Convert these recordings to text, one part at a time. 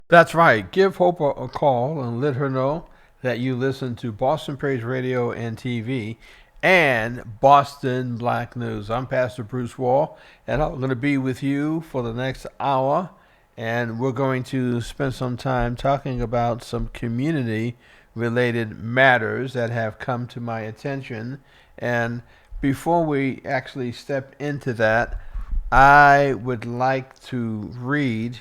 That's right. Give Hope a call and let her know that you listen to Boston Praise Radio and TV and Boston Black News. I'm Pastor Bruce Wall, and I'm going to be with you for the next hour. And we're going to spend some time talking about some community related matters that have come to my attention. And before we actually step into that, I would like to read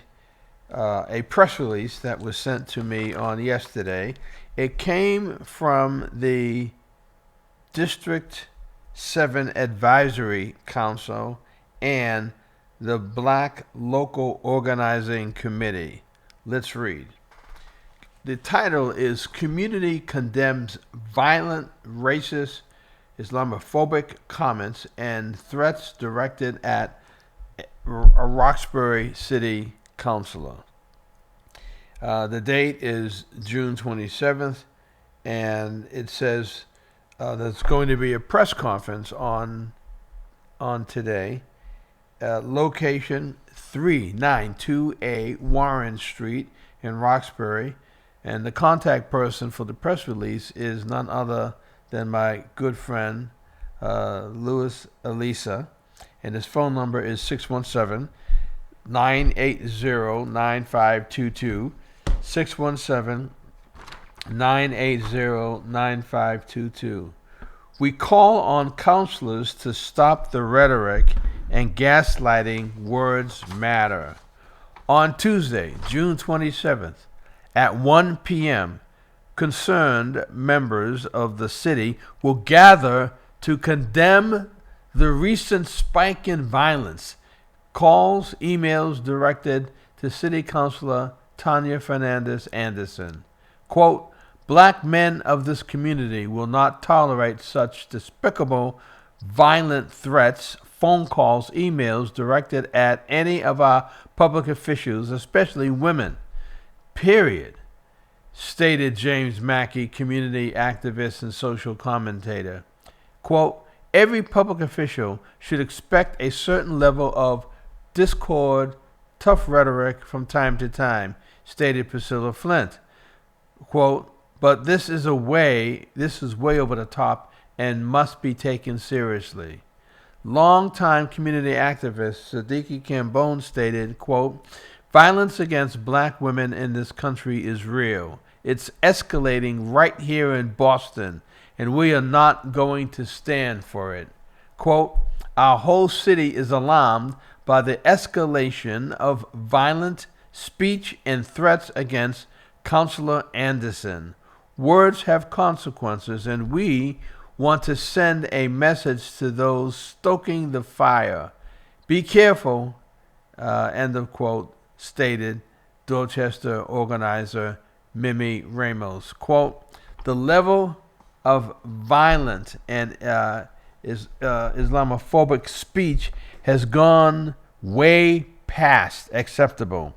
a press release that was sent to me on yesterday. It came from the District 7 Advisory Council and the Black Local Organizing Committee. Let's read. The title is Community Condemns Violent, Racist, Islamophobic Comments and Threats Directed at a Roxbury City Councilor. The date is June 27th, and it says there's going to be a press conference on today. Location 392A Warren Street in Roxbury, and the contact person for the press release is none other than my good friend Louis Elisa, and his phone number is 617 980 9522. 617 980 9522. We call on counselors to stop the rhetoric and gaslighting. Words matter. On Tuesday, June 27th, at 1 p.m., concerned members of the city will gather to condemn the recent spike in violence. Calls, emails directed to City Councilor Tanya Fernandez Anderson. Quote, Black men of this community will not tolerate such despicable, violent threats, phone calls, emails directed at any of our public officials, especially women. Period, stated James Mackey, community activist and social commentator. Quote, every public official should expect a certain level of discord, tough rhetoric from time to time, stated Priscilla Flint. Quote, but this is way over the top and must be taken seriously. Longtime community activist Siddiqui Cambone stated, quote, violence against black women in this country is real. It's escalating right here in Boston, and we are not going to stand for it. Quote, our whole city is alarmed by the escalation of violent speech and threats against Councilor Anderson. Words have consequences, and we want to send a message to those stoking the fire. Be careful, end of quote, stated Dorchester organizer Mimi Ramos. Quote, the level of violent and Islamophobic speech has gone way past acceptable.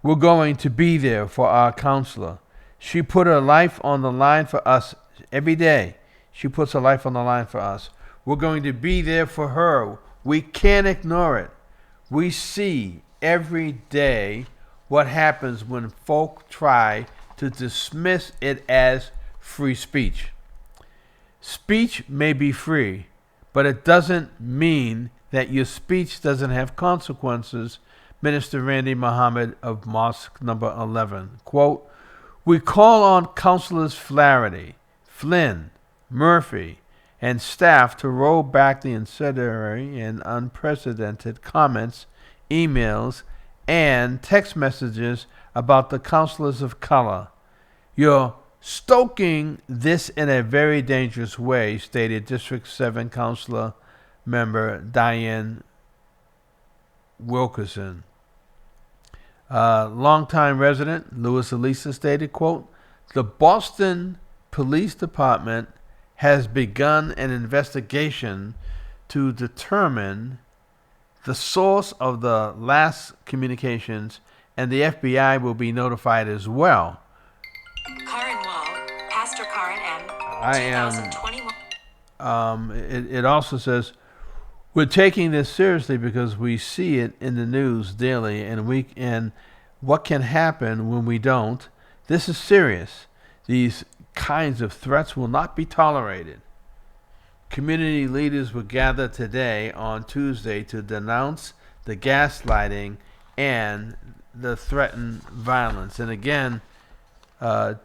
We're going to be there for our counselor. She put her life on the line for us every day. She puts her life on the line for us. We're going to be there for her. We can't ignore it. We see every day what happens when folk try to dismiss it as free speech. Speech may be free, but it doesn't mean that your speech doesn't have consequences, Minister Randy Muhammad of Mosque number 11. Quote, we call on Councilors Flaherty, Flynn, Murphy, and staff to roll back the incendiary and unprecedented comments, emails, and text messages about the councilors of color. You're stoking this in a very dangerous way, stated District 7 Councilor member Diane Wilkerson. Longtime resident Louis Elisa stated, quote, the Boston Police Department has begun an investigation to determine the source of the last communications, and the FBI will be notified as well. Karen Wall, Pastor Karen M. I am. It also says, we're taking this seriously because we see it in the news daily, and what can happen when we don't. This is serious. These kinds of threats will not be tolerated. Community leaders will gather today on Tuesday to denounce the gaslighting and the threatened violence. And again,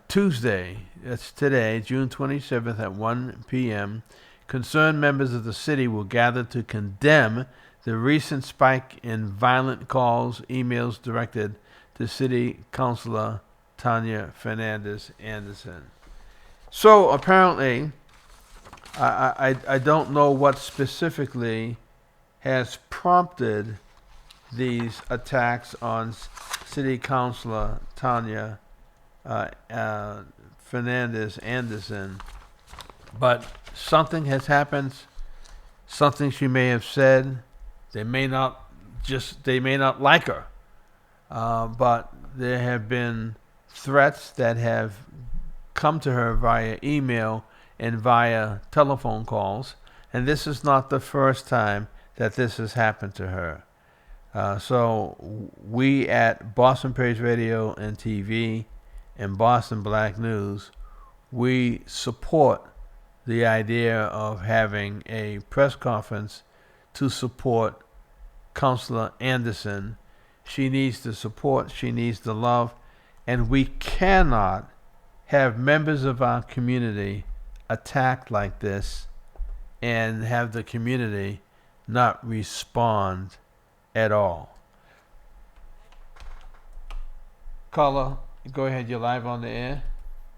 Tuesday, that's today, June 27th at 1 p.m., concerned members of the city will gather to condemn the recent spike in violent calls, emails directed to City Councilor Tanya Fernandez Anderson. So apparently, I don't know what specifically has prompted these attacks on City Councilor Tanya Fernandez Anderson, but something has happened, something she may have said. They may not like her, but there have been threats that have come to her via email and via telephone calls, and this is not the first time that this has happened to her. So we at Boston Praise Radio and TV and Boston Black News, we support the idea of having a press conference to support Councilor Anderson. She needs the support, she needs the love, and we cannot have members of our community attacked like this and have the community not respond at all. Caller, go ahead, you're live on the air.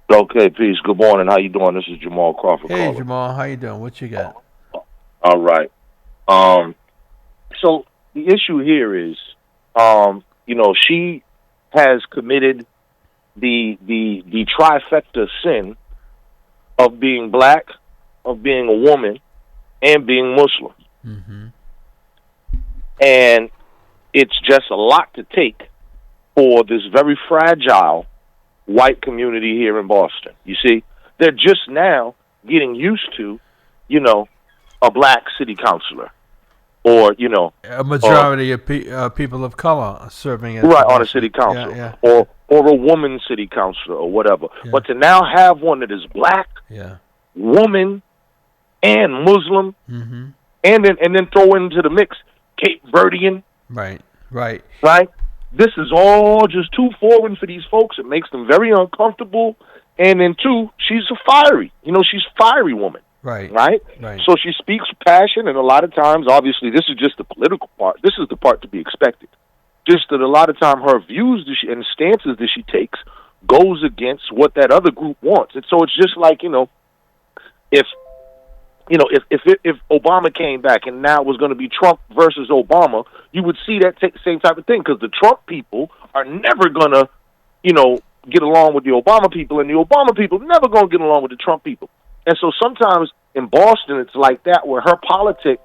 Okay, peace. Good morning. How you doing? This is Jamal Crawford. Hey, calling. Jamal, how you doing? What you got? All right. So the issue here is, she has committed the trifecta sin of being black, of being a woman, and being Muslim. Mm-hmm. And it's just a lot to take for this very fragile white community here in Boston. You see, they're just now getting used to, a black city councilor, or a majority of people of color serving as on a city council, or a woman city councilor or whatever. Yeah. But to now have one that is black, woman, and Muslim, mm-hmm. and then throw into the mix Cape Verdean, right. This is all just too foreign for these folks. It makes them very uncomfortable. And then, two, she's she's a fiery woman. Right? So she speaks passion, and a lot of times, obviously, this is just the political part. This is the part to be expected. Just that a lot of time her views and stances that she takes goes against what that other group wants. And so it's just like, if Obama came back and now it was going to be Trump versus Obama, you would see that same type of thing, because the Trump people are never going to, get along with the Obama people, and the Obama people never going to get along with the Trump people. And so sometimes in Boston it's like that, where her politic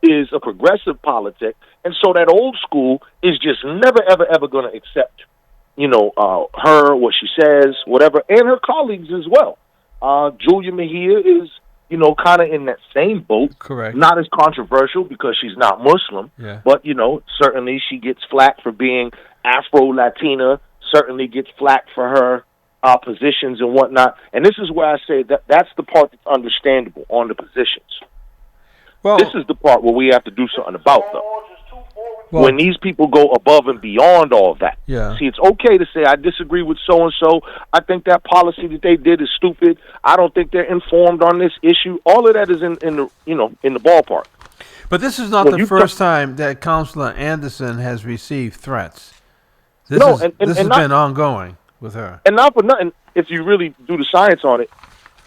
is a progressive politic, and so that old school is just never, ever, ever going to accept, her, what she says, whatever, and her colleagues as well. Julia Mejia is, kind of in that same boat. Correct. Not as controversial because she's not Muslim, but, certainly she gets flack for being Afro-Latina, certainly gets flack for her positions and whatnot. And this is where I say that's the part that's understandable on the positions. Well, this is the part where we have to do something about, though. When these people go above and beyond all of that. See, it's okay to say, I disagree with so-and-so. I think that policy that they did is stupid. I don't think they're informed on this issue. All of that is in the ballpark. But this is not the first time that Councilor Anderson has received threats. This has been ongoing with her. And not for nothing, if you really do the science on it,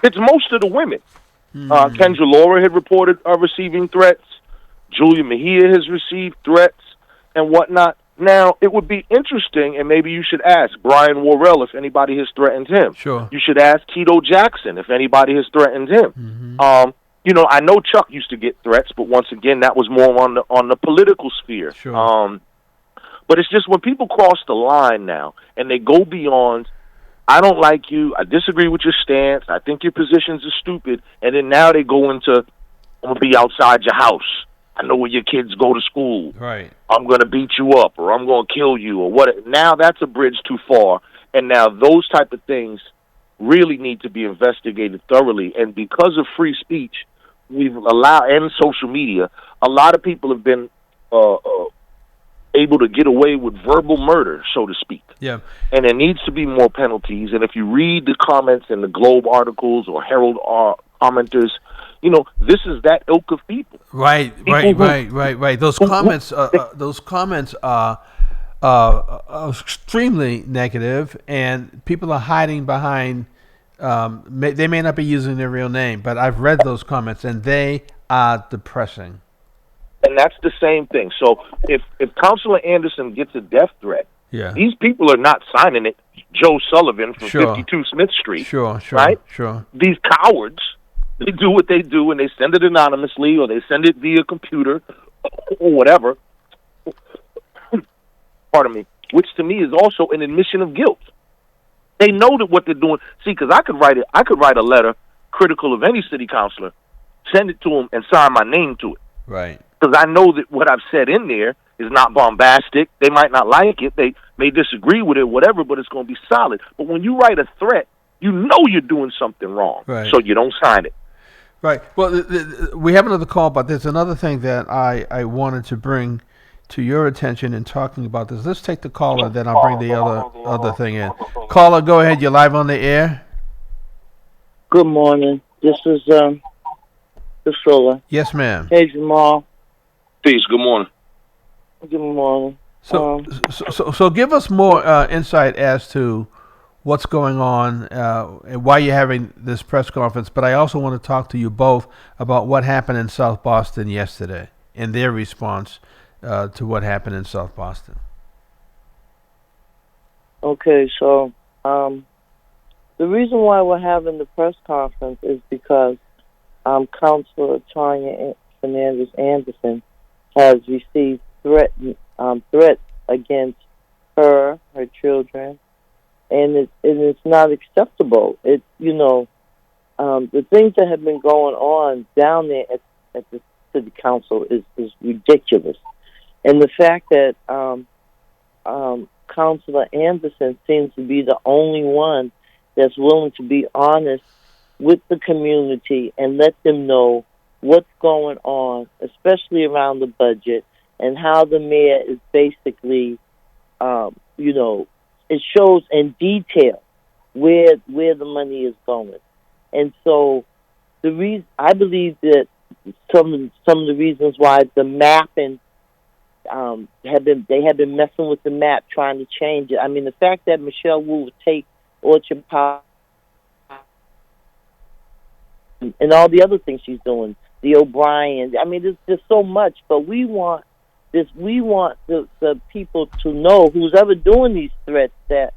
it's most of the women. Kendra Laura had reported receiving threats. Julia Mejia has received threats and whatnot. Now, it would be interesting, and maybe you should ask Brian Worrell if anybody has threatened him. Sure. You should ask Tito Jackson if anybody has threatened him. Mm-hmm. I know Chuck used to get threats, but once again, that was more on the political sphere. Sure. But it's just when people cross the line now and they go beyond, I don't like you, I disagree with your stance, I think your positions are stupid, and then now they go into, I'm going to be outside your house. I know where your kids go to school. Right. I'm going to beat you up, or I'm going to kill you, or what. Now that's a bridge too far. And now those type of things really need to be investigated thoroughly. And because of free speech, we've allowed, and social media, a lot of people have been able to get away with verbal murder, so to speak. Yeah. And there needs to be more penalties. And if you read the comments in the Globe articles or Herald commenters, you know, this is that ilk of people. Right. Those comments are extremely negative, and people are hiding behind. They may not be using their real name, but I've read those comments, and they are depressing. And that's the same thing. So if Councilor Anderson gets a death threat, Yeah. these people are not signing it. Joe Sullivan from 52 Smith Street. Sure. Right? Sure. These cowards, they do what they do, and they send it anonymously, or they send it via computer, or whatever. Pardon me. Which to me is also an admission of guilt. They know that what they're doing. See, because I could write a letter critical of any city councilor, send it to them, and sign my name to it. Right. Because I know that what I've said in there is not bombastic. They might not like it. They may disagree with it, whatever, but it's going to be solid. But when you write a threat, you know you're doing something wrong. Right. So you don't sign it. Right. Well, we have another call, but there's another thing that I wanted to bring to your attention in talking about this. Let's take the caller, then I'll bring the other thing in. Caller, go ahead. You're live on the air. Good morning. This is Priscilla. Yes, ma'am. Hey, Jamal. Peace. Good morning. Good morning. So give us more insight as to what's going on and why you're having this press conference. But I also want to talk to you both about what happened in South Boston yesterday and their response to what happened in South Boston. Okay, so the reason why we're having the press conference is because Councilor Tanya Fernandez Anderson has received threats against her children, and it's not acceptable. The things that have been going on down there at the city council is ridiculous, and the fact that Councilor Anderson seems to be the only one that's willing to be honest with the community and let them know what's going on, especially around the budget, and how the mayor is basically, it shows in detail where the money is going. And so I believe that some of the reasons why the mapping have been messing with the map, trying to change it. I mean, the fact that Michelle Wu would take Orchard Park and all the other things she's doing, the O'Brien. I mean, there's so much, but we want the people to know, who's ever doing these threats, that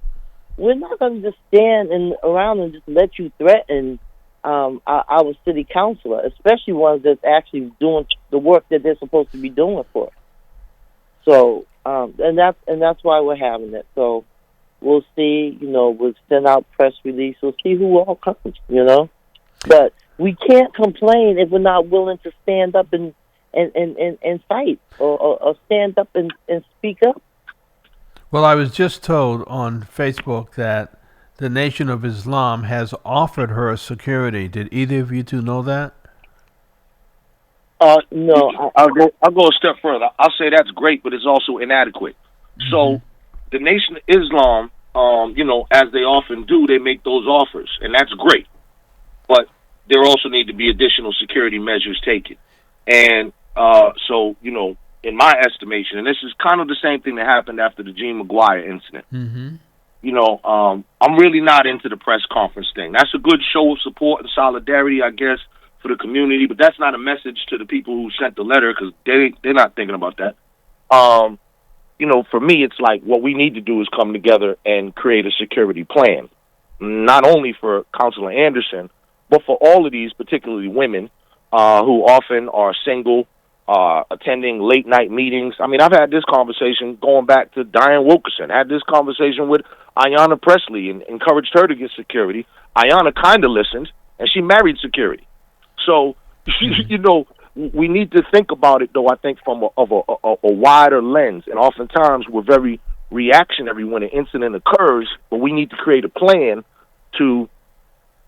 we're not going to just stand around and just let you threaten our city councilor, especially ones that's actually doing the work that they're supposed to be doing for us. So, and that's why we're having it. So we'll see. We'll send out press release. We'll see who all comes. But we can't complain if we're not willing to stand up and fight or stand up and speak up. Well, I was just told on Facebook that the Nation of Islam has offered her security. Did either of you two know that? No. I'll go a step further. I'll say that's great, but it's also inadequate. Mm-hmm. So the Nation of Islam, as they often do, they make those offers, and that's great. But there also need to be additional security measures taken. And in my estimation, and this is kind of the same thing that happened after the Gene McGuire incident, I'm really not into the press conference thing. That's a good show of support and solidarity, I guess, for the community, but that's not a message to the people who sent the letter, because they're not thinking about that. For me, it's like what we need to do is come together and create a security plan, not only for Councilor Anderson, but for all of these, particularly women, who often are single, attending late-night meetings. I mean, I've had this conversation going back to Diane Wilkerson. I had this conversation with Ayanna Presley and encouraged her to get security. Ayanna kind of listened, and she married security. So, we need to think about it, though, I think, from a wider lens. And oftentimes we're very reactionary when an incident occurs, but we need to create a plan to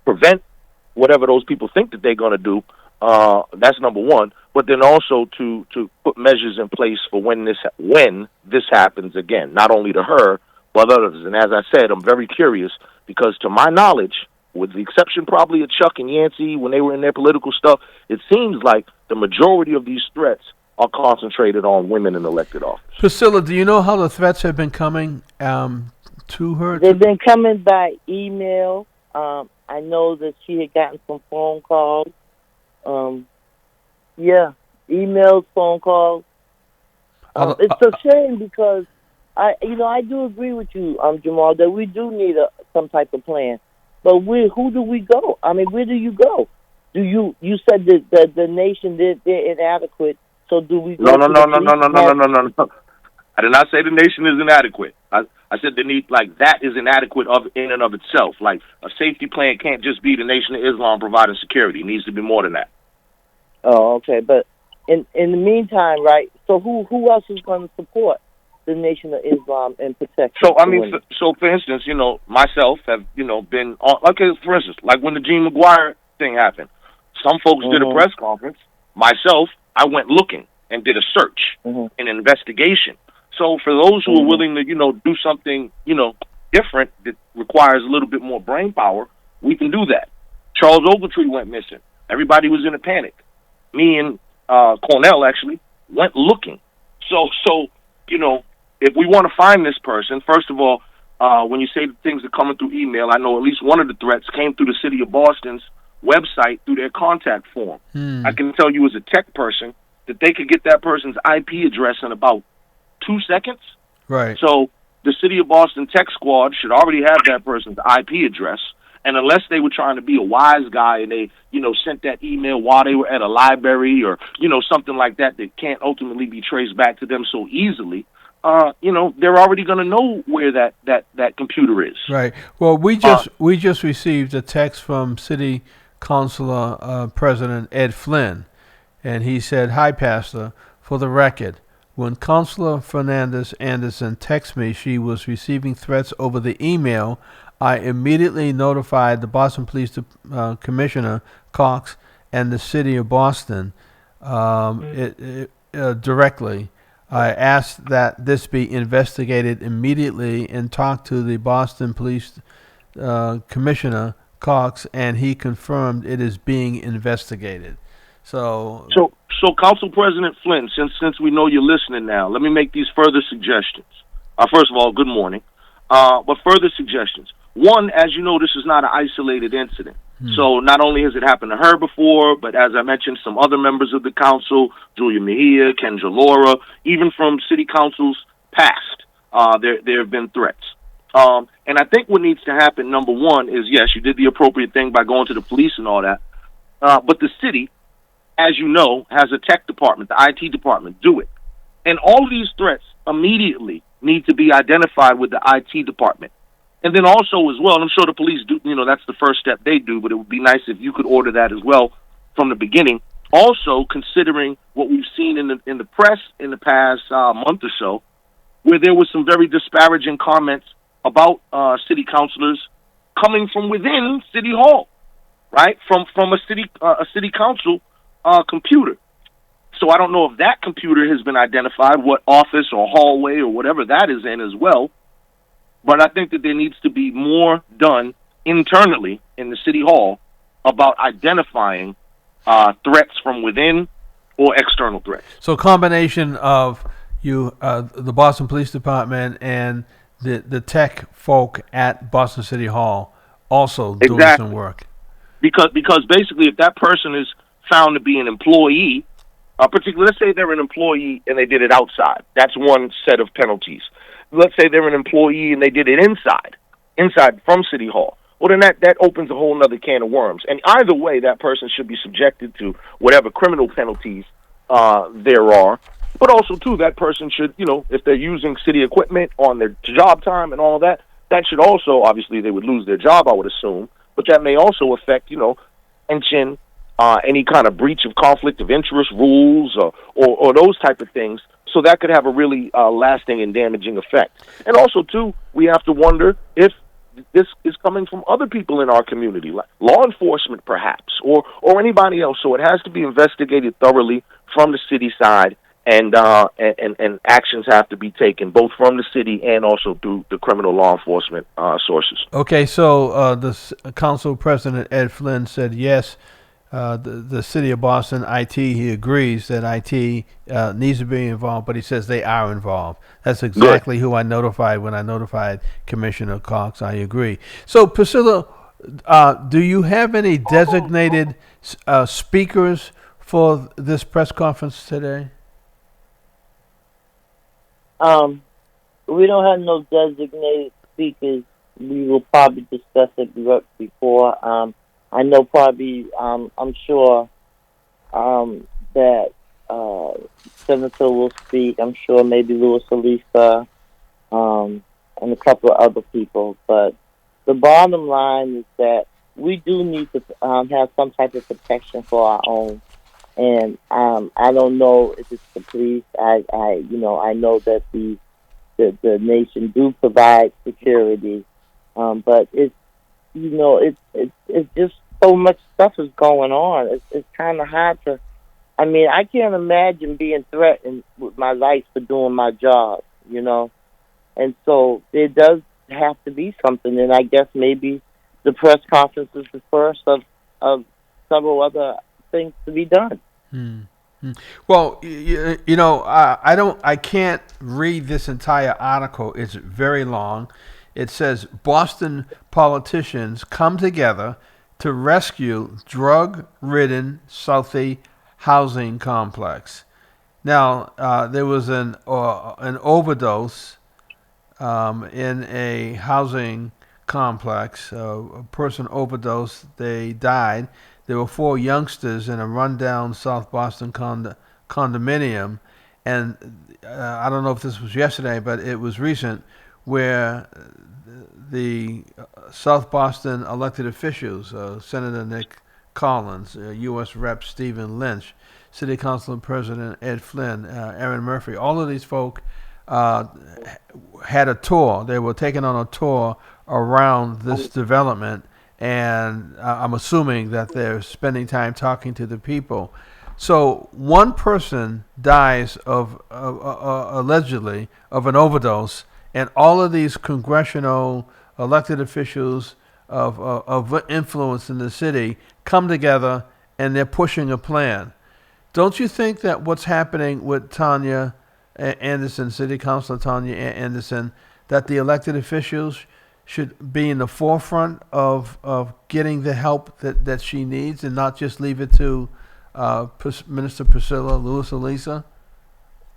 prevent whatever those people think that they're going to do. That's number one. But then also to put measures in place for when this happens again, not only to her, but others. And as I said, I'm very curious because to my knowledge, with the exception probably of Chuck and Yancey when they were in their political stuff, it seems like the majority of these threats are concentrated on women in elected office. Priscilla, do you know how the threats have been coming to her? They've been coming by email. I know that she had gotten some phone calls. Emails, phone calls. It's a shame because I do agree with you, Jamal, that we do need some type of plan. But who do we go? I mean, where do you go? You said that the nation they're inadequate. So do we go? No. I did not say the nation is inadequate. I said the need that is inadequate in and of itself. Like a safety plan can't just be the Nation of Islam providing security. It needs to be more than that. Oh, okay. But in the meantime, right? So who else is going to support the Nation of Islam and protect? So for instance, myself have been on. Okay, for instance, like when the Gene McGuire thing happened, some folks did a press conference. Myself, I went looking and did a search, an investigation. So for those who are willing to, do something, different that requires a little bit more brain power, we can do that. Charles Ogletree went missing. Everybody was in a panic. Me and Cornell actually went looking. So if we want to find this person, first of all, when you say the things are coming through email, I know at least one of the threats came through the city of Boston's website through their contact form. I can tell you as a tech person that they could get that person's IP address in about 2 seconds. Right. So the city of Boston tech squad should already have that person's IP address. And unless they were trying to be a wise guy and they, sent that email while they were at a library or, something like that can't ultimately be traced back to them so easily, they're already going to know where that computer is. Right. Well, we just received a text from City Councilor President Ed Flynn, and he said, "Hi, Pastor. For the record, when Councilor Fernandez Anderson texted me she was receiving threats over the email, I immediately notified the Boston Police Commissioner Cox and the City of Boston directly. I asked that this be investigated immediately and talked to the Boston Police Commissioner Cox, and he confirmed it is being investigated." So Council President Flynn, since we know you're listening now, let me make these further suggestions. First of all, good morning. But further suggestions. One, as you know, this is not an isolated incident. So not only has it happened to her before, but as I mentioned, some other members of the council, Julia Mejia, Kendra Laura, even from city councils past, there have been threats. And I think what needs to happen, number one, is yes, you did the appropriate thing by going to the police and all that. But the city, as you know, has a tech department, the IT department, do it. And all of these threats immediately need to be identified with the IT department. And then also as well, and I'm sure the police do, that's the first step they do, but it would be nice if you could order that as well from the beginning. Also, considering what we've seen in the press in the past month or so, where there was some very disparaging comments about city councilors coming from within City Hall, right? From a city council computer. So I don't know if that computer has been identified, what office or hallway or whatever that is in as well. But I think that there needs to be more done internally in the City Hall about identifying threats from within or external threats. So a combination of the Boston Police Department and the tech folk at Boston City Hall also doing some work. Because basically if that person is found to be an employee, particularly, let's say they're an employee and they did it outside. That's one set of penalties. Let's say they're an employee and they did it inside from City Hall. Well, then that opens a whole other can of worms. And either way, that person should be subjected to whatever criminal penalties there are. But also, too, that person should, if they're using city equipment on their job time and all that should also, obviously, they would lose their job, I would assume. But that may also affect, pension, any kind of breach of conflict of interest rules or those type of things. So that could have a really lasting and damaging effect. And also, too, we have to wonder if this is coming from other people in our community, like law enforcement perhaps, or anybody else. So it has to be investigated thoroughly from the city side, and actions have to be taken both from the city and also through the criminal law enforcement sources. Okay, so the council president, Ed Flynn, said yes. The city of Boston, IT, he agrees that IT needs to be involved, but he says they are involved. That's exactly who I notified when I notified Commissioner Cox. I agree. So, Priscilla, do you have any designated speakers for this press conference today? We don't have no designated speakers. We will probably discuss it before. I know probably, I'm sure that Senator will speak. I'm sure maybe Louis Alisa and a couple of other people. But the bottom line is that we do need to have some type of protection for our own. And I don't know if it's the police. I know that the nation do provide security, but it's just so much stuff is going on. It's kind of hard to. I mean, I can't imagine being threatened with my life for doing my job. And so there does have to be something. And I guess maybe the press conference is the first of several other things to be done. Well, I can't read this entire article. It's very long. It says Boston politicians come together to rescue drug-ridden Southie housing complex. Now, there was an overdose in a housing complex. A person overdosed. They died. There were 4 youngsters in a rundown South Boston condominium, and I don't know if this was yesterday, but it was recent, where the South Boston elected officials, Senator Nick Collins, U.S. Rep. Stephen Lynch, City Council President Ed Flynn, Aaron Murphy, all of these folk had a tour. They were taken on a tour around this development, and I'm assuming that they're spending time talking to the people. So one person dies of allegedly of an overdose, and all of these congressional elected officials of influence in the city come together, and they're pushing a plan. Don't you think that what's happening with Tanya Anderson, City Councilor Tanya Anderson, that the elected officials should be in the forefront of getting the help that she needs, and not just leave it to Minister Priscilla, Louis Alisa?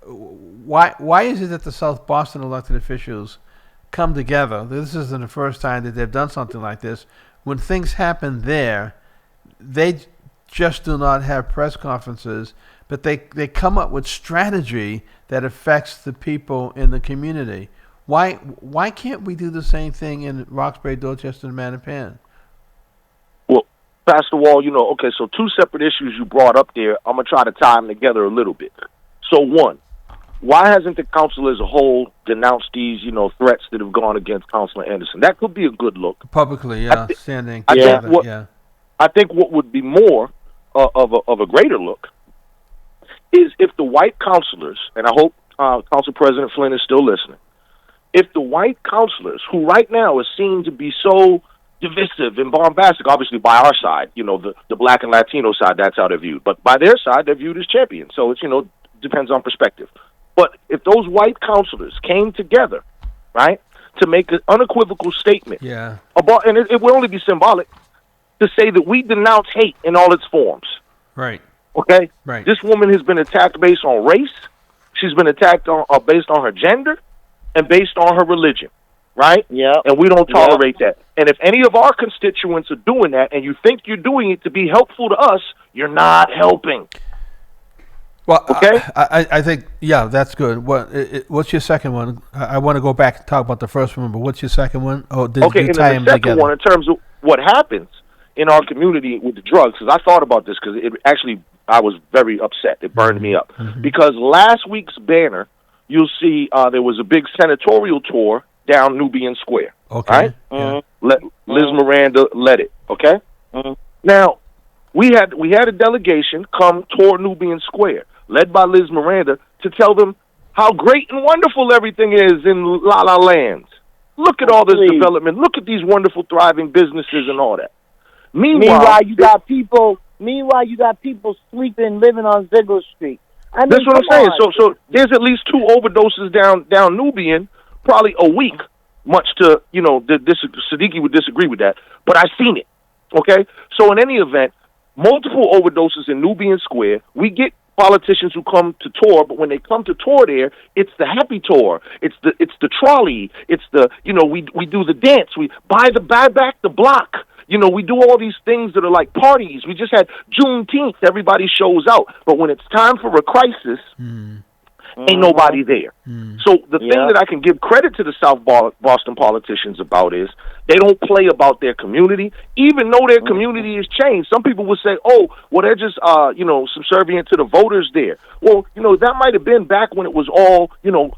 Why is it that the South Boston elected officials come together? This isn't the first time that they've done something like this. When things happen there, they just do not have press conferences, but they come up with strategy that affects the people in the community. Why can't we do the same thing in Roxbury, Dorchester, and Mattapan? Well, Pastor Wall, okay, so 2 separate issues you brought up there. I'm going to try to tie them together a little bit. So, one, why hasn't the council as a whole denounced these, threats that have gone against Councilor Anderson? That could be a good look. Publicly, standing I together, think what would be more of a greater look is if the white councilors, and I hope Council President Flynn is still listening, if the white councilors, who right now is seen to be so divisive and bombastic, obviously by our side, the black and Latino side, that's how they're viewed. But by their side, they're viewed as champions. So it's, depends on perspective. But if those white councilors came together, right, to make an unequivocal statement about, and it would only be symbolic, to say that we denounce hate in all its forms. Right. Okay? Right. This woman has been attacked based on race. She's been attacked based on her gender and based on her religion. Right? Yeah. And we don't tolerate that. And if any of our constituents are doing that and you think you're doing it to be helpful to us, you're not helping. Well, okay. I think, that's good. What's your second one? I want to go back and talk about the first one, but what's your second one? Oh, did you tie them and the second together? one, in terms of what happens, in our community with the drugs, because I thought about this, because it actually, I was very upset. It burned me up. Because last week's banner, you'll see there was a big senatorial tour down Nubian Square. Okay. Right? Liz Miranda led it. Okay. Now, we had a delegation come toward Nubian Square, led by Liz Miranda, to tell them how great and wonderful everything is in La La Land. Look at all this development. Look at these wonderful, thriving businesses and all that. Meanwhile, you got people sleeping, living on Ziegler Street. I mean, that's what I'm saying. on. So there's at least 2 overdoses down Nubian, probably a week. Much to Siddiqui would disagree with that, but I've seen it. Okay, so in any event, multiple overdoses in Nubian Square. We get politicians who come to tour, but when they come to tour there, it's the happy tour. It's the trolley. It's the we do the dance. We buy back the block. We do all these things that are like parties. We just had Juneteenth. Everybody shows out, but when it's time for a crisis, ain't nobody there. So the thing that I can give credit to the South Boston politicians about is they don't play about their community, even though their community has changed. Some people would say, oh, well, they're just, subservient to the voters there. Well, that might have been back when it was all,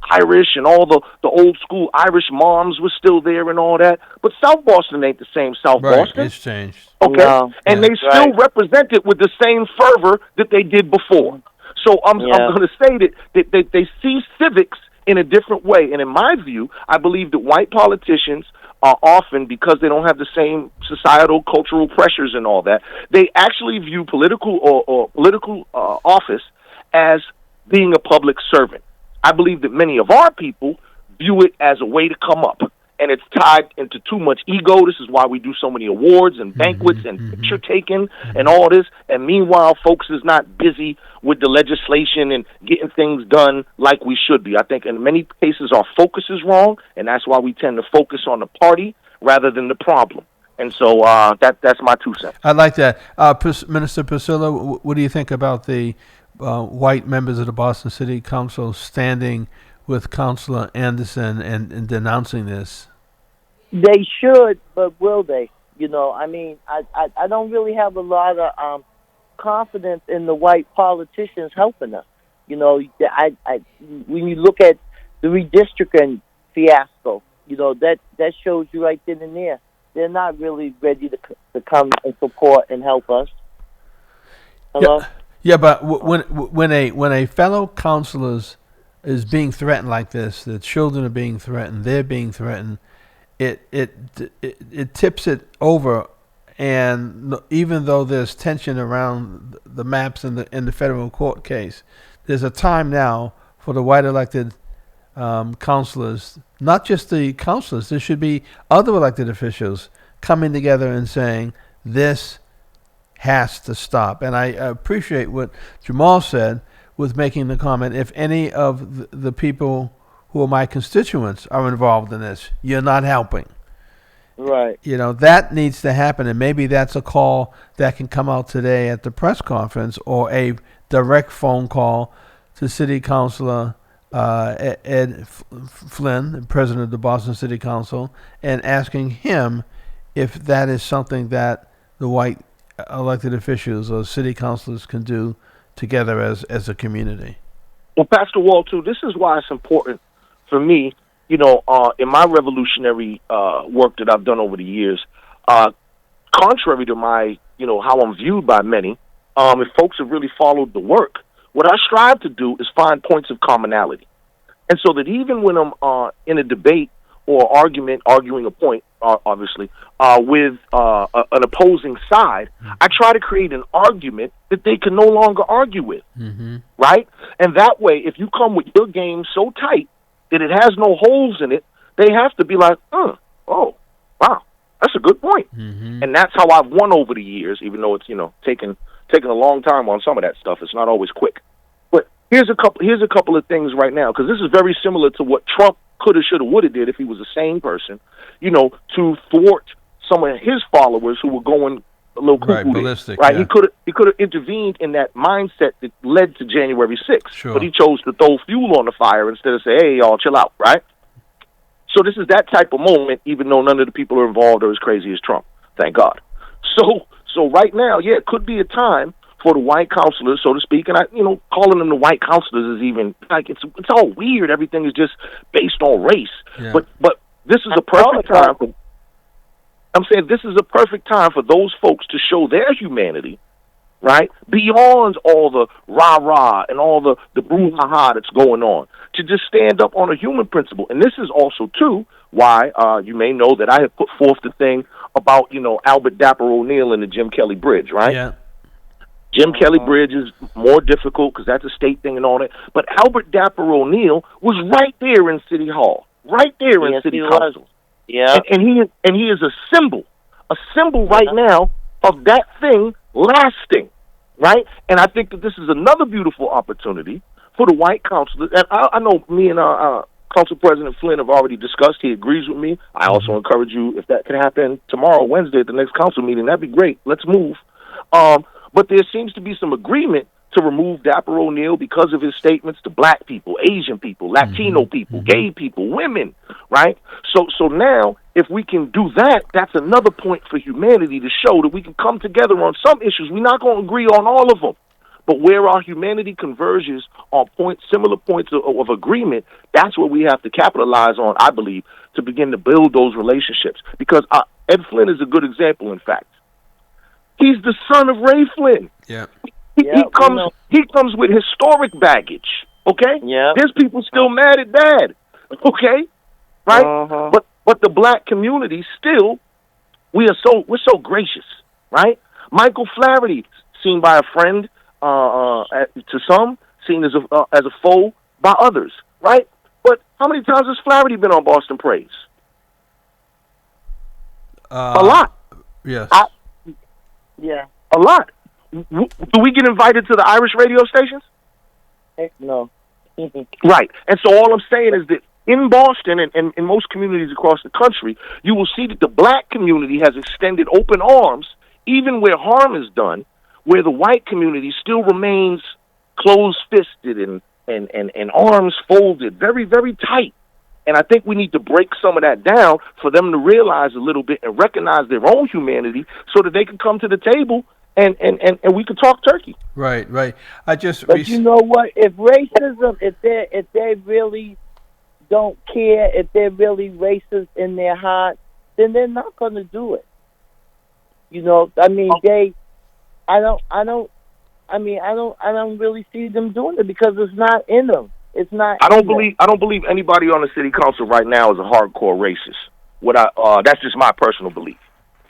Irish and all the old school Irish moms were still there and all that. But South Boston ain't the same South Boston. It's changed. Okay? No. And they still represent it with the same fervor that they did before. So I'm going to say that they see civics in a different way. And in my view, I believe that white politicians are often, because they don't have the same societal, cultural pressures and all that, they actually view political or political office as being a public servant. I believe that many of our people view it as a way to come up. And it's tied into too much ego. This is why we do so many awards and banquets and picture taking and all this. And meanwhile, folks is not busy with the legislation and getting things done like we should be. I think in many cases our focus is wrong, and that's why we tend to focus on the party rather than the problem. And so that's my 2 cents. I like that. Minister Priscilla, what do you think about the white members of the Boston City Council standing with Councilor Anderson and denouncing this? They should, but will they? I don't really have a lot of confidence in the white politicians helping us. When you look at the redistricting fiasco, that shows you right then and there. They're not really ready to come and support and help us. Hello? Yeah, but when a fellow councilor is being threatened like this, the children are being threatened, they're being threatened, it tips it over. And even though there's tension around the maps in the federal court case, there's a time now for the white elected councilors, not just the councilors, there should be other elected officials coming together and saying this has to stop. And I appreciate what Jamal said with making the comment, if any of the people who are my constituents are involved in this, you're not helping. Right. That needs to happen, and maybe that's a call that can come out today at the press conference, or a direct phone call to City Councilor Ed Flynn, President of the Boston City Council, and asking him if that is something that the white elected officials or city councilors can do together as a community. Well, Pastor Wall, too, this is why it's important for me, in my revolutionary work that I've done over the years, contrary to my, how I'm viewed by many, if folks have really followed the work, what I strive to do is find points of commonality. And so that even when I'm in a debate or arguing a point, obviously, with an opposing side, I try to create an argument that they can no longer argue with, right? And that way, if you come with your game so tight that it has no holes in it, they have to be like, oh, wow, that's a good point. And that's how I've won over the years, even though it's, taken a long time on some of that stuff. It's not always quick. But here's a couple of things right now, because this is very similar to what Trump coulda, shoulda, woulda did if he was a sane person, to thwart some of his followers who were going a little cuckoo, ballistic, right? yeah. He could have intervened in that mindset that led to January 6th, Sure. But he chose to throw fuel on the fire instead of say, "Hey, y'all, chill out," right? So this is that type of moment, even though none of the people are involved are as crazy as Trump, thank God. So right now, yeah, it could be a time for the white counselors, so to speak, and calling them the white counselors is even like it's all weird. Everything is just based on race. Yeah. But this is a perfect time for. I'm saying this is a perfect time for those folks to show their humanity, right? Beyond all the rah-rah and all the brouhaha that's going on, to just stand up on a human principle. And this is also, too, why you may know that I have put forth the thing about, Albert Dapper O'Neill and the Jim Kelly Bridge, right? Yeah. Jim Kelly Bridge is more difficult because that's a state thing and all that. But Albert Dapper O'Neill was right there in City Hall, right there in City Council. Yeah. And he is a symbol right now of that thing lasting, right? And I think that this is another beautiful opportunity for the white councilors. And I know me and Council President Flynn have already discussed. He agrees with me. I also encourage you, if that could happen tomorrow, Wednesday, at the next council meeting, that'd be great. Let's move. But there seems to be some agreement to remove Dapper O'Neill because of his statements to black people, Asian people, Latino people, gay people, women, right? So now, if we can do that, that's another point for humanity to show that we can come together on some issues. We're not going to agree on all of them. But where our humanity converges on similar points of agreement, that's what we have to capitalize on, I believe, to begin to build those relationships. Because Ed Flynn is a good example, in fact. He's the son of Ray Flynn. Yeah. He comes with historic baggage. Okay. Yeah. There's people still mad at Dad. Okay. Right. But the black community still, we're so gracious. Right. Michael Flaherty, seen by a friend to some, seen as a foe by others. Right. But how many times has Flaherty been on Boston Praise? A lot. Yes. Yeah. A lot. Do we get invited to the Irish radio stations? Heck no. Right. And so all I'm saying is that in Boston and in most communities across the country, you will see that the black community has extended open arms, even where harm is done, where the white community still remains closed-fisted and arms folded, very, very tight. And I think we need to break some of that down for them to realize a little bit and recognize their own humanity so that they can come to the table and we can talk turkey. Right. But you know what? If racism, if they really don't care, if they're really racist in their heart, then they're not going to do it. I mean, I don't really see them doing it because it's not in them. It's not. I don't believe anybody on the city council right now is a hardcore racist. That's just my personal belief,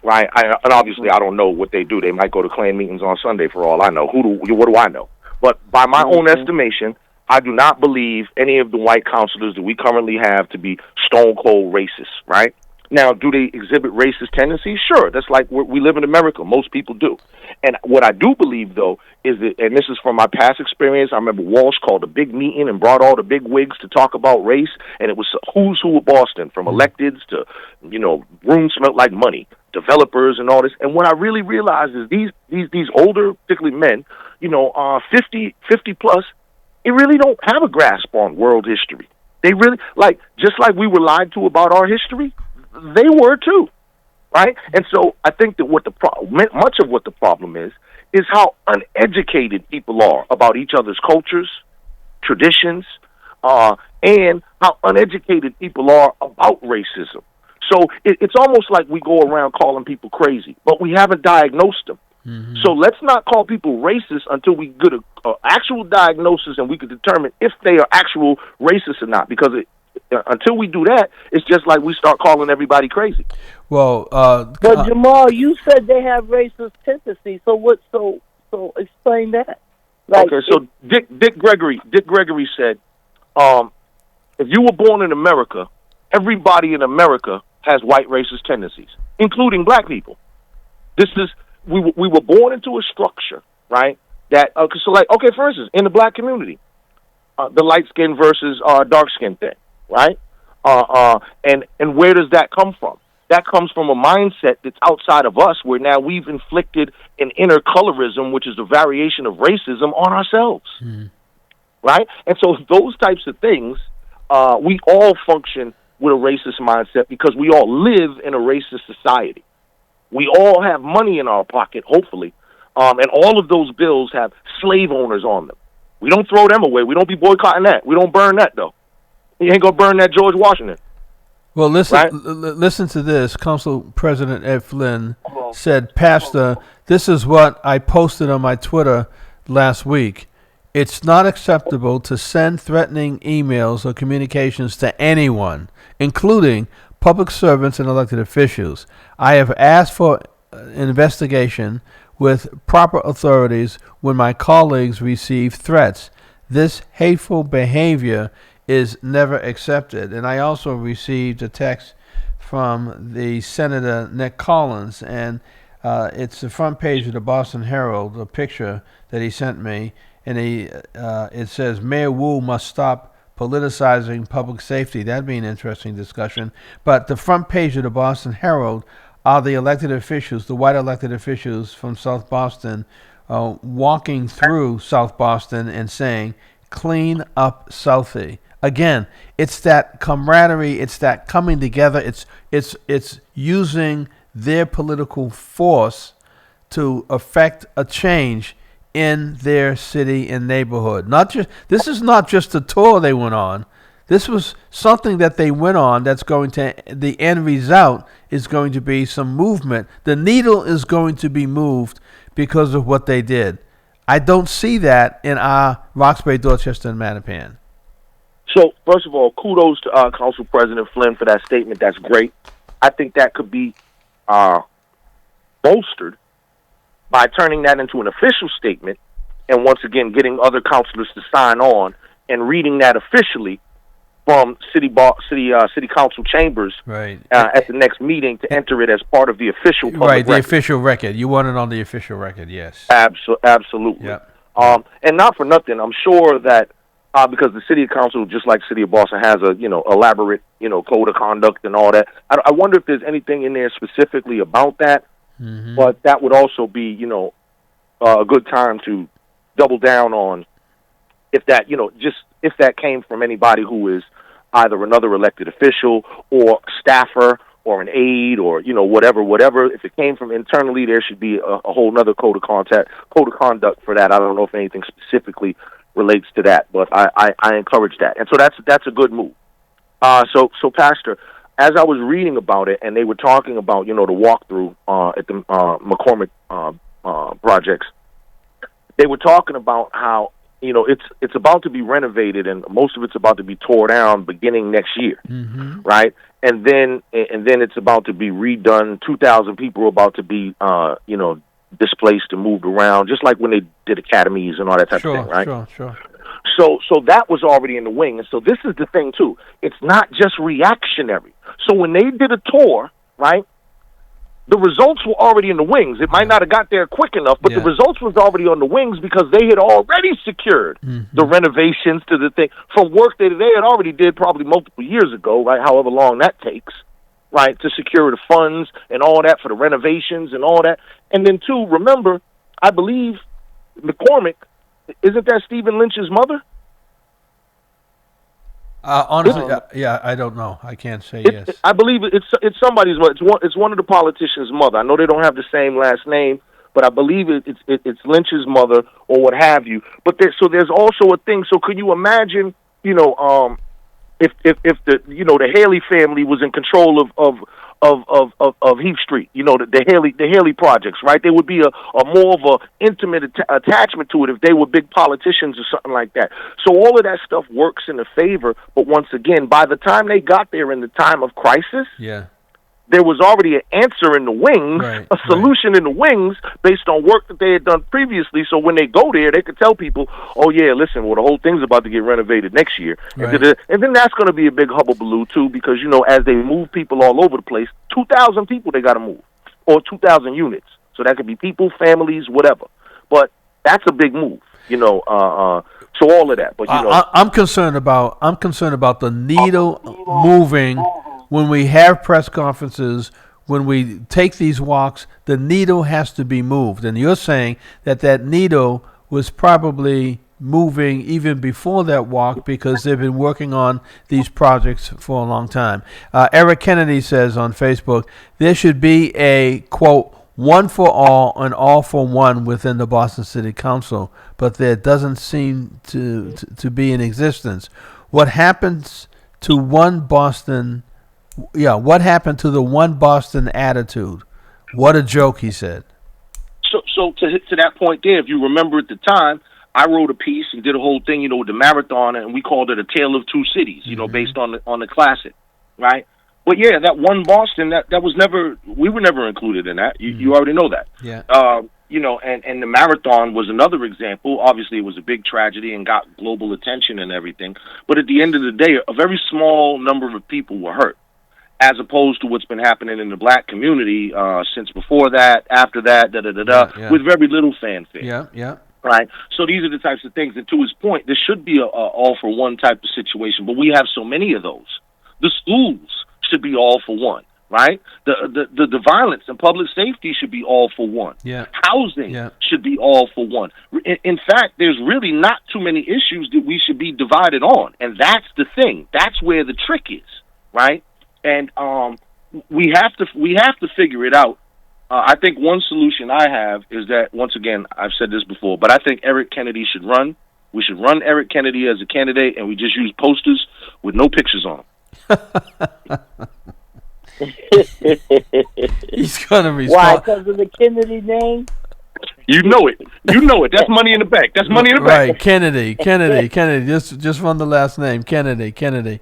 right? And obviously I don't know what they do. They might go to Klan meetings on Sunday for all I know. What do I know? But by my own estimation, I do not believe any of the white councilors that we currently have to be stone cold racist, right? Now, do they exhibit racist tendencies? Sure. That's like we live in America. Most people do. And what I do believe, though, is that, and this is from my past experience, I remember Walsh called a big meeting and brought all the big wigs to talk about race, and it was who's who of Boston, from electeds to, rooms smelled like money, developers and all this. And what I really realized is these older, particularly men, 50 plus, they really don't have a grasp on world history. They really, just like we were lied to about our history, they were too, right? And so I think that much of what the problem is how uneducated people are about each other's cultures, traditions, and how uneducated people are about racism. So it's almost like we go around calling people crazy, but we haven't diagnosed them. Mm-hmm. So let's not call people racist until we get an actual diagnosis and we can determine if they are actual racists or not, because until we do that, it's just like we start calling everybody crazy. Well, but Jamal, you said they have racist tendencies. So what? So explain that. Okay, so Dick Gregory said, if you were born in America, everybody in America has white racist tendencies, including black people. We were born into a structure, right? That for instance, in the black community, the light skin versus dark skin thing. Right? And where does that come from? That comes from a mindset that's outside of us, where now we've inflicted an inner colorism, which is a variation of racism, on ourselves. Mm. Right? And so those types of things, we all function with a racist mindset because we all live in a racist society. We all have money in our pocket, hopefully, and all of those bills have slave owners on them. We don't throw them away. We don't be boycotting that. We don't burn that, though. You ain't going to burn that George Washington. Well, listen, Right? listen to this. Council President Ed Flynn said, Pastor, this is what I posted on my Twitter last week. It's not acceptable to send threatening emails or communications to anyone, including public servants and elected officials. I have asked for an investigation with proper authorities when my colleagues receive threats. This hateful behavior is never accepted. And I also received a text from the Senator Nick Collins, and it's the front page of the Boston Herald, a picture that he sent me, and it says, Mayor Wu must stop politicizing public safety. That'd be an interesting discussion. But the front page of the Boston Herald are the elected officials, the white elected officials from South Boston, walking through South Boston and saying, clean up Southie. Again, it's that camaraderie, it's that coming together, it's using their political force to affect a change in their city and neighborhood. This is not just a tour they went on. This was something that they went on that's going to, the end result is going to be some movement. The needle is going to be moved because of what they did. I don't see that in our Roxbury, Dorchester, and Mattapan. So, first of all, kudos to Council President Flynn for that statement. That's great. I think that could be bolstered by turning that into an official statement and, once again, getting other councilors to sign on and reading that officially from city council chambers at the next meeting to enter it as part of the official public record. The official record. You want it on the official record, yes. Absolutely. Yep. And not for nothing, I'm sure that because the city council, just like City of Boston, has a elaborate code of conduct and all that. I wonder if there's anything in there specifically about that. Mm-hmm. But that would also be a good time to double down on if that if that came from anybody who is either another elected official or staffer or an aide or whatever. If it came from internally, there should be a whole other code of conduct for that. I don't know if anything specifically relates to that, but I encourage that, and so that's a good move. So Pastor, as I was reading about it, and they were talking about the walkthrough at the McCormick projects, they were talking about how it's about to be renovated, and most of it's about to be tore down beginning next year, mm-hmm. right? And then it's about to be redone. 2,000 people are about to be displaced and moved around, just like when they did academies and all that type of thing, right? Sure. So that was already in the wing. And so this is the thing, too. It's not just reactionary. So when they did a tour, right, the results were already in the wings. It might not have got there quick enough, but the results was already on the wings because they had already secured the renovations to the thing from work that they had already did probably multiple years ago, right, however long that takes, right, to secure the funds and all that for the renovations and all that. And then, too, remember, I believe McCormick, isn't that Stephen Lynch's mother? Honestly, I don't know. I can't say yes. I believe it's somebody's mother. It's one of the politicians' mother. I know they don't have the same last name, but I believe it's Lynch's mother or what have you. But there's also a thing. So could you imagine, if the Haley family was in control of Heath Street, the Haley projects, right? There would be a more of a intimate attachment to it if they were big politicians or something like that. So all of that stuff works in the favor. But once again, by the time they got there in the time of crisis, there was already an answer in the wings, a solution in the wings based on work that they had done previously. So when they go there, they could tell people, oh, yeah, listen, well, the whole thing's about to get renovated next year. Right. And then that's going to be a big hubbubaloo, too, because, as they move people all over the place, 2,000 people they got to move, or 2,000 units. So that could be people, families, whatever. But that's a big move, so all of that. But I'm concerned about the needle moving. When we have press conferences, when we take these walks, the needle has to be moved. And you're saying that needle was probably moving even before that walk because they've been working on these projects for a long time. Eric Kennedy says on Facebook, there should be a, quote, one for all and all for one within the Boston City Council, but there doesn't seem to be in existence. What happens to one Boston? Yeah, what happened to the one Boston attitude? What a joke, he said. So to that point there, if you remember at the time, I wrote a piece and did a whole thing, with the marathon, and we called it A Tale of Two Cities, based on the classic, right? But yeah, that one Boston, that was never, we were never included in that. You already know that. Yeah. And the marathon was another example. Obviously, it was a big tragedy and got global attention and everything. But at the end of the day, a very small number of people were hurt, as opposed to what's been happening in the black community since before that, after that, with very little fanfare. Yeah. Right? So these are the types of things. And to his point, there should be a all-for-one type of situation, but we have so many of those. The schools should be all for one, right? The violence and public safety should be all for one. Yeah. Housing should be all for one. In fact, there's really not too many issues that we should be divided on, and that's the thing. That's where the trick is, right? And we have to figure it out. I think one solution I have is that, once again, I've said this before, but I think Eric Kennedy should run. We should run Eric Kennedy as a candidate, and we just use posters with no pictures on them. He's going to respond. Why? Because of the Kennedy name? You know it. That's money in the bank. That's money in the bank. Right, Kennedy. Just run the last name, Kennedy.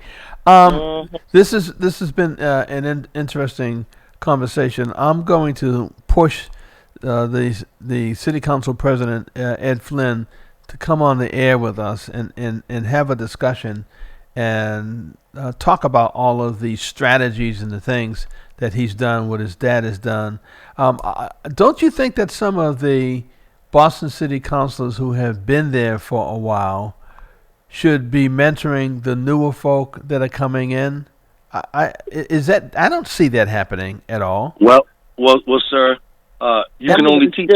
This has been an interesting conversation. I'm going to push the city council president, Ed Flynn, to come on the air with us and have a discussion and talk about all of the strategies and the things that he's done, what his dad has done. Don't you think that some of the Boston City councilors who have been there for a while should be mentoring the newer folk that are coming in? I don't see that happening at all. Well, sir, you can only teach.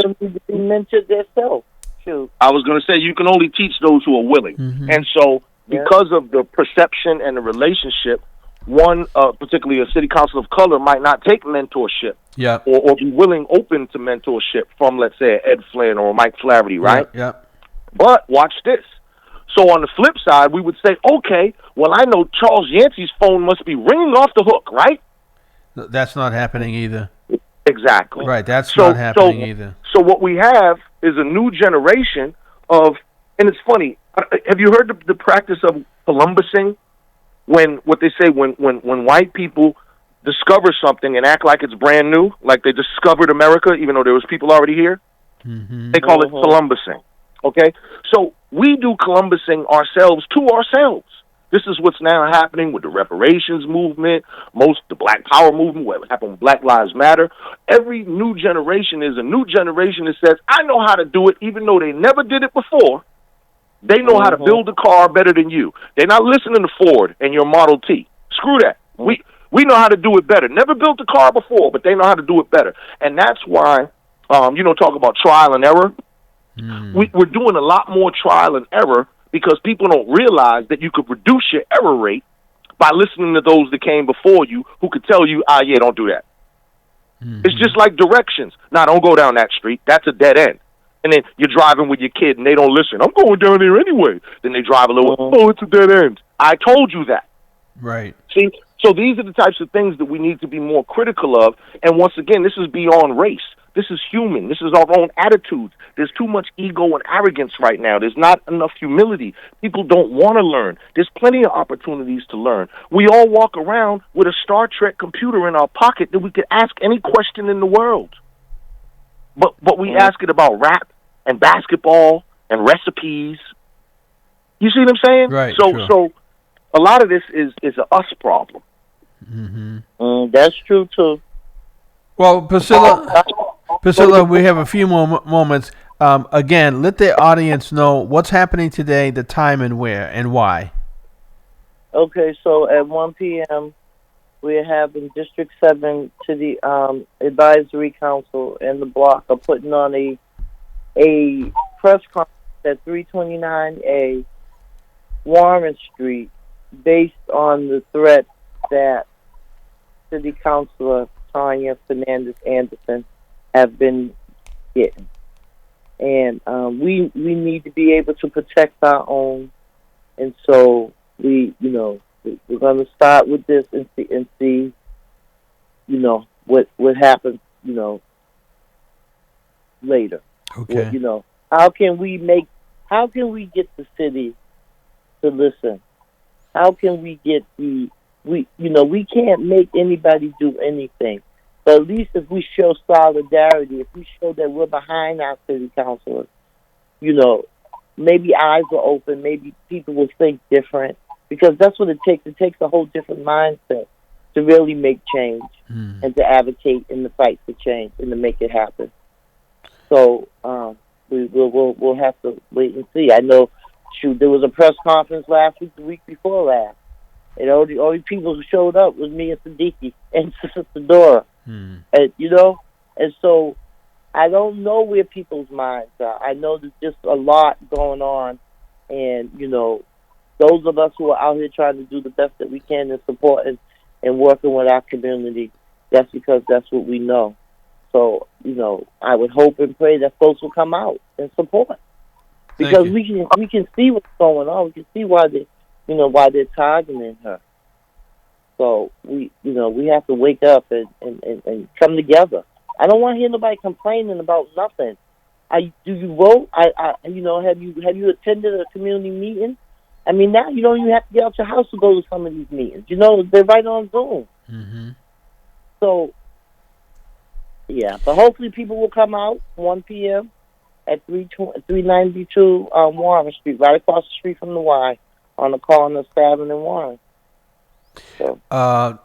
Mentored themselves. Shoot. I was going to say you can only teach those who are willing, and so because of the perception and the relationship, one, particularly a city council of color, might not take mentorship, or be open to mentorship from, let's say, Ed Flynn or Mike Flaherty, right? Yeah. But watch this. So on the flip side, we would say, okay, well, I know Charles Yancey's phone must be ringing off the hook, right? That's not happening either. Exactly. Right, that's not happening either. So what we have is a new generation of, and it's funny, have you heard the practice of Columbusing? When white people discover something and act like it's brand new, like they discovered America, even though there was people already here, they call it Columbusing. Okay? So we do Columbusing ourselves to ourselves. This is what's now happening with the reparations movement, the Black Power movement, what happened with Black Lives Matter. Every new generation is a new generation that says, I know how to do it, even though they never did it before. They know how to build a car better than you. They're not listening to Ford and your Model T. Screw that. We know how to do it better. Never built a car before, but they know how to do it better. And that's why, talk about trial and error. We're doing a lot more trial and error because people don't realize that you could reduce your error rate by listening to those that came before you who could tell you, don't do that. It's just like directions. Don't go down that street. That's a dead end. And then you're driving with your kid and they don't listen. I'm going down there anyway. Then they drive a little, it's a dead end. I told you that. Right. See, so these are the types of things that we need to be more critical of. And once again, this is beyond race. This is human. This is our own attitudes. There's too much ego and arrogance right now. There's not enough humility. People don't want to learn. There's plenty of opportunities to learn. We all walk around with a Star Trek computer in our pocket that we could ask any question in the world. But we ask it about rap and basketball and recipes. You see what I'm saying? Right. So a lot of this is an us problem. That's true too. Well, Priscilla, we have a few more moments. Again, let the audience know what's happening today, the time and where and why. Okay, so at 1 p.m. we're having District 7 to the Advisory Council and the block are putting on a press conference at 329A Warren Street based on the threat that City Councilor Tanya Fernandez Anderson have been getting. And we need to be able to protect our own. And so we're going to start with this and see what happens, later. Okay. How can we get the city to listen? How can we get we can't make anybody do anything. But at least if we show solidarity, if we show that we're behind our city councilors, maybe eyes will open, maybe people will think different. Because that's what it takes. It takes a whole different mindset to really make change and to advocate in the fight for change and to make it happen. So we'll have to wait and see. I know, there was a press conference last week, the week before last, and all the people who showed up was me and Siddiqui and Sister Dora, and and so I don't know where people's minds are. I know there's just a lot going on, and those of us who are out here trying to do the best that we can in supporting and working with our community, that's because that's what we know. So, I would hope and pray that folks will come out and support. Because we can see what's going on. We can see why they're targeting her. So we have to wake up and come together. I don't want to hear nobody complaining about nothing. Do you vote? Have you attended a community meeting? I mean, now you don't even have to get out your house to go to some of these meetings. They're right on Zoom. Mm-hmm. So, yeah, but hopefully people will come out 1 p.m. at 392 Warren Street, right across the street from the Y, on the corner of 7 and Warren. So,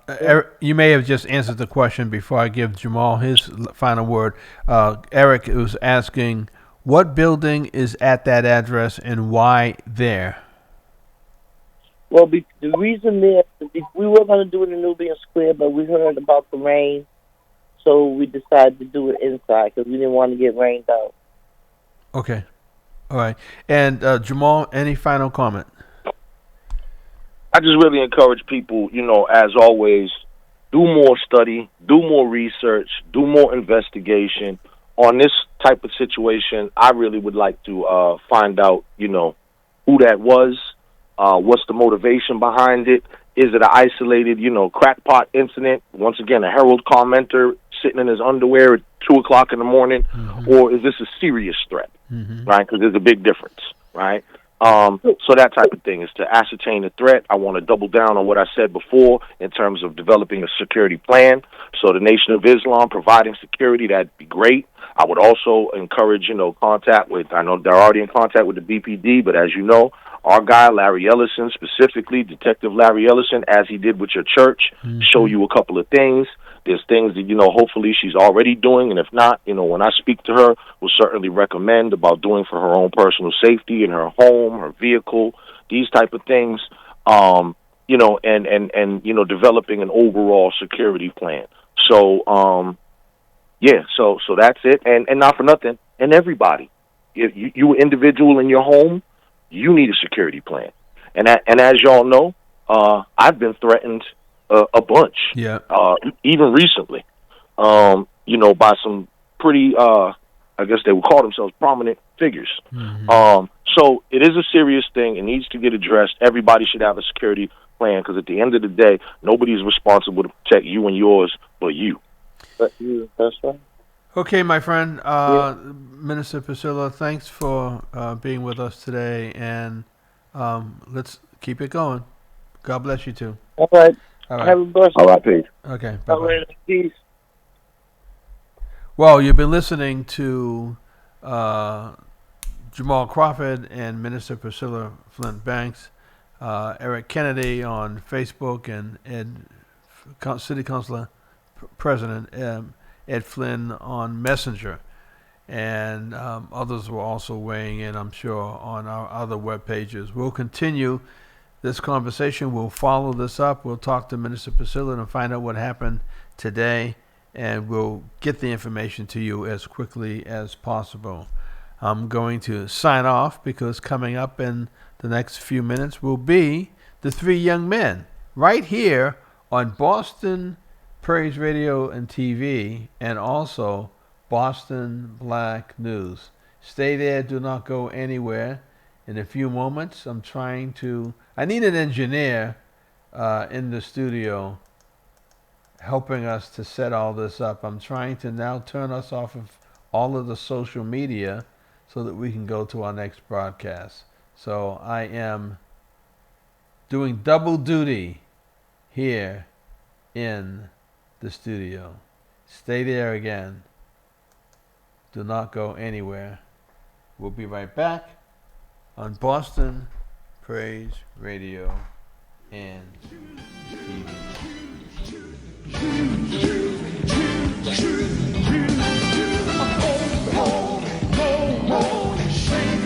Eric, you may have just answered the question before I give Jamal his final word. Eric was asking, what building is at that address and why there? Well, the reason there, we were going to do it in Nubian Square, but we heard about the rain, so we decided to do it inside because we didn't want to get rained out. Okay. All right. And Jamal, any final comment? I just really encourage people, as always, do more study, do more research, do more investigation. On this type of situation, I really would like to find out, who that was, what's the motivation behind it. Is it an isolated, crackpot incident? Once again, a Herald commenter sitting in his underwear at 2 o'clock in the morning, or is this a serious threat, right? Because there's a big difference, right? So that type of thing is to ascertain the threat. I want to double down on what I said before in terms of developing a security plan. So the Nation of Islam providing security, that'd be great. I would also encourage, contact with, I know they're already in contact with the BPD, but as you know, our guy, Larry Ellison, specifically Detective Larry Ellison, as he did with your church, show you a couple of things. There's things that, hopefully she's already doing, and if not, when I speak to her, we'll certainly recommend about doing for her own personal safety in her home, her vehicle, these type of things, and developing an overall security plan. So, so that's it, and not for nothing, and everybody. If you an individual in your home, you need a security plan. And as y'all know, I've been threatened a bunch. Yeah. Even recently, by some pretty, I guess they would call themselves prominent figures. So it is a serious thing. It needs to get addressed. Everybody should have a security plan because at the end of the day, nobody's responsible to protect you and yours but you. But you, that's right. Okay, my friend, Minister Priscilla, thanks for being with us today, and let's keep it going. God bless you too. All right. All right. Have a blessed All right, peace. Okay, bye-bye. Peace. Well, you've been listening to Jamal Crawford and Minister Priscilla Flint Banks, Eric Kennedy on Facebook, and City Councilor President Ed Flynn on Messenger. And others were also weighing in, I'm sure, on our other web pages. We'll continue this conversation. We'll follow this up. We'll talk to Minister Priscilla and find out what happened today, and we'll get the information to you as quickly as possible. I'm going to sign off because coming up in the next few minutes will be the Three Young Men right here on Boston Praise Radio and TV and also Boston Black News. Stay there. Do not go anywhere. In a few moments, I need an engineer in the studio helping us to set all this up. I'm trying to now turn us off of all of the social media so that we can go to our next broadcast. So I am doing double duty here in the studio. Stay there again. Do not go anywhere. We'll be right back on Boston Praise Radio and TV.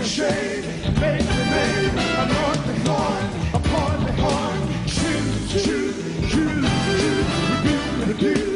Shade, make the name, anoint the horn, upon the horn, shoot, shoot, shoot, shoot,